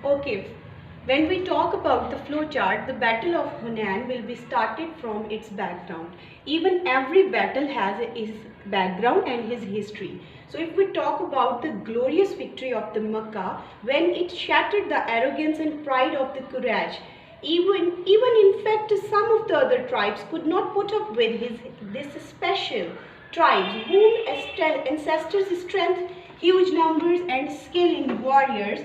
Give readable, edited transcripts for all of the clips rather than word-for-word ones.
Okay, when we talk about the flowchart, the Battle of Hunain will be started from its background. Even every battle has his background and his history. So if we talk about the glorious victory of the Makkah, when it shattered the arrogance and pride of the Quraysh, even in fact some of the other tribes could not put up with this special tribes whom ancestors' strength, huge numbers and skill in warriors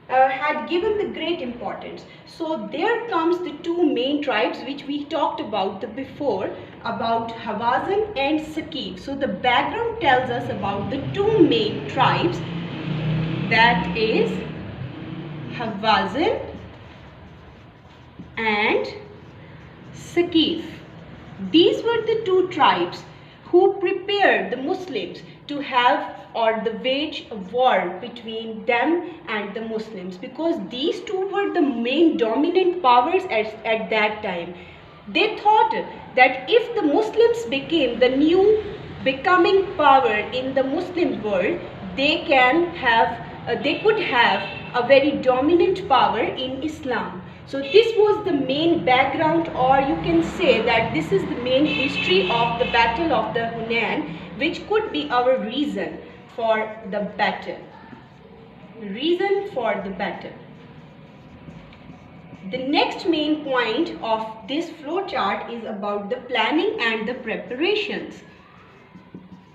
had given the great importance. So there comes the two main tribes which we talked about before, about Hawazin and Saqif. So the background tells us about the two main tribes, that is Hawazin and Saqif. These were the two tribes who prepared the Muslims to have or the wage a war between them and the Muslims, because these two were the main dominant powers at that time. They thought that if the Muslims became the new becoming power in the Muslim world, they could have a very dominant power in Islam. So this was the main background, or you can say that this is the main history of the Battle of the Hunain, which could be our reason for the battle. Reason for the battle. The next main point of this flowchart is about the planning and the preparations.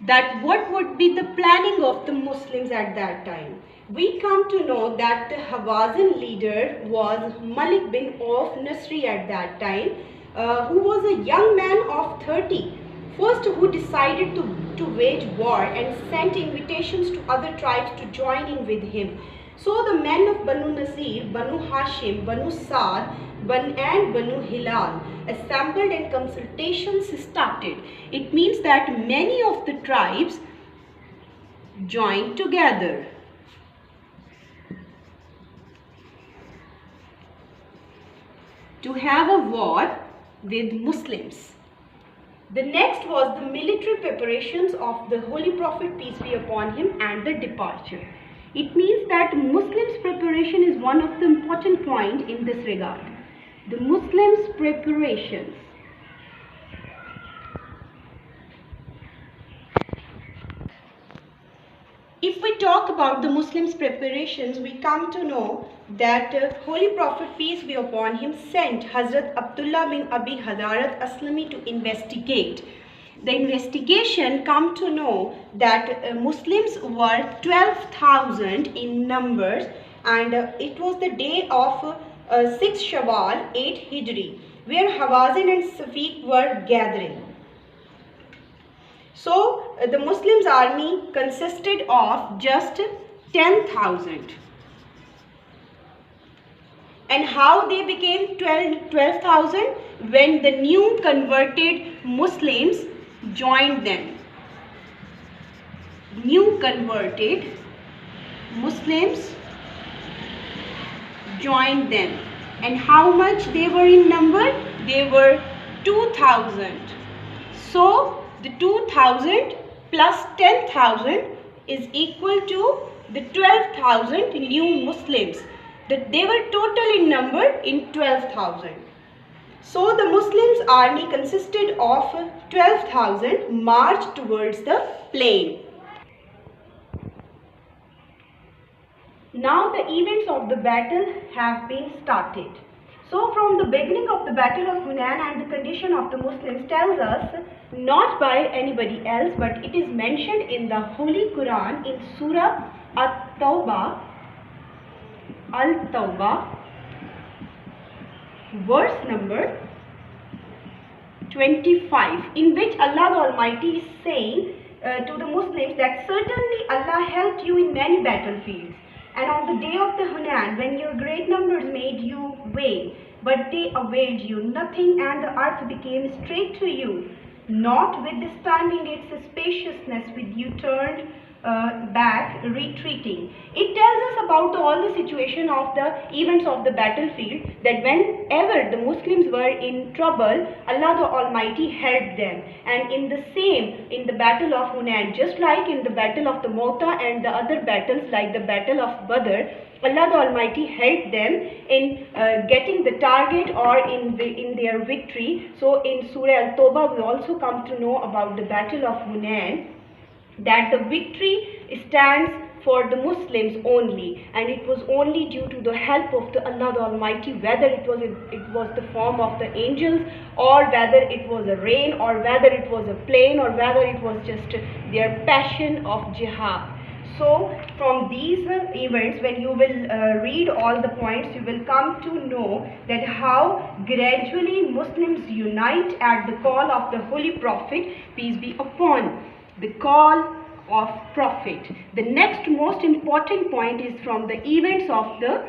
That what would be the planning of the Muslims at that time. We come to know that the Hawazin leader was Malik bin Auf Nasri at that time, who was a young man of 30, first who decided to wage war and sent invitations to other tribes to join in with him. So the men of Banu Nazir, Banu Hashim, Banu Saad and Banu Hilal assembled and consultations started. It means that many of the tribes joined together. To have a war with Muslims. The next was the military preparations of the Holy Prophet, peace be upon him, and the departure. It means that Muslims' preparation is one of the important points in this regard. The Muslims' preparations. If we talk about the Muslims' preparations, we come to know that Holy Prophet, peace be upon him, sent Hazrat Abdullah bin Abi Hadarat Aslami to investigate. The investigation come to know that Muslims were 12,000 in numbers, and it was the day of 6 Shawwal 8 Hijri, where Hawazin and Safiq were gathering. So the Muslims army consisted of just 10,000. And how they became 12,000? When the new converted Muslims joined them. New converted Muslims joined them. And how much they were in number? They were 2,000. So the 2,000 plus 10,000 is equal to the 12,000 new Muslims. That they were total in number in 12,000. So the Muslims army consisted of 12,000 marched towards the plain. Now the events of the battle have been started. So from the beginning of the Battle of Hunain and the condition of the Muslims tells us not by anybody else, but it is mentioned in the Holy Quran in Surah At-Tawbah, verse number 25, in which Allah the Almighty is saying to the Muslims that certainly Allah helped you in many battlefields. And on the day of the Hunain, when your great numbers made you wail, but they availed you nothing, and the earth became straight to you, notwithstanding its spaciousness, with you turned back retreating. It tells us about all the situation of the events of the battlefield, that whenever the Muslims were in trouble, Allah the Almighty helped them. And in the battle of Hunain, just like in the battle of the Mota and the other battles like the battle of Badr, Allah the Almighty helped them in getting the target or in their victory. So in Surah Al-Tawbah we also come to know about the battle of Hunain, that the victory stands for the Muslims only, and it was only due to the help of the Allah the Almighty, whether it was the form of the angels, or whether it was a rain, or whether it was a plane, or whether it was just their passion of jihad. So from these events, when you will read all the points, you will come to know that how gradually Muslims unite at the call of the Holy Prophet, peace be upon, the call of Prophet. The next most important point is from the events of the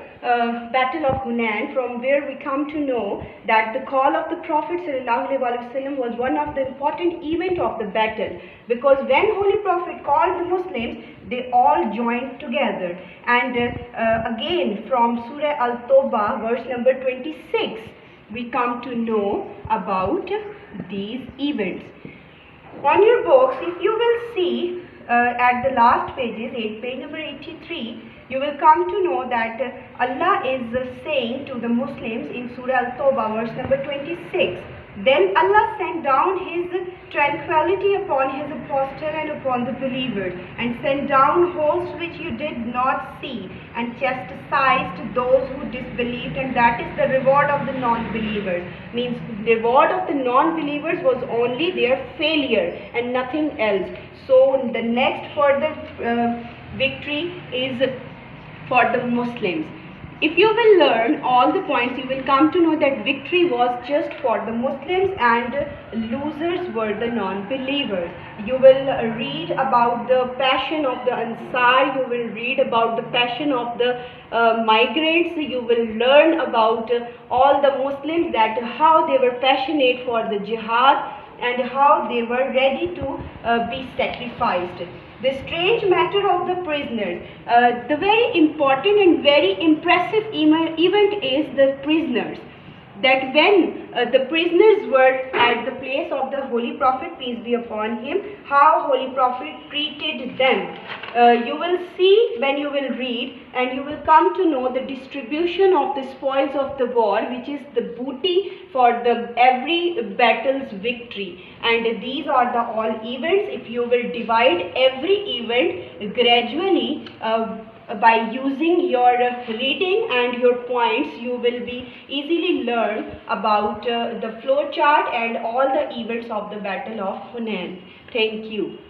Battle of Hunain, from where we come to know that the call of the Prophet ﷺ was one of the important event of the battle, because when Holy Prophet called the Muslims, they all joined together. And again from Surah Al-Tawbah verse number 26, we come to know about these events. On your books, if you will see at the last pages, page number 83, you will come to know that Allah is saying to the Muslims in Surah Al-Tawbah verse number 26, then Allah sent down His tranquility upon His apostle and upon the believers, and sent down hosts which you did not see, and chastised those who disbelieved, and that is the reward of the non-believers. Means the reward of the non-believers was only their failure and nothing else. So the next further victory is for the Muslims. If you will learn all the points, you will come to know that victory was just for the Muslims and losers were the non-believers. You will read about the passion of the Ansar, you will read about the passion of the migrants, you will learn about all the Muslims, that how they were passionate for the jihad and how they were ready to be sacrificed. The strange matter of the prisoners. The very important and very impressive event is the prisoners. That when the prisoners were at the place of the Holy Prophet, peace be upon him, how Holy Prophet treated them. You will see when you will read, and you will come to know the distribution of the spoils of the war, which is the booty for the every battle's victory. And these are the all events. If you will divide every event gradually by using your reading and your points, you will be easily learn about the flow chart and all the events of the Battle of Hunain. Thank you.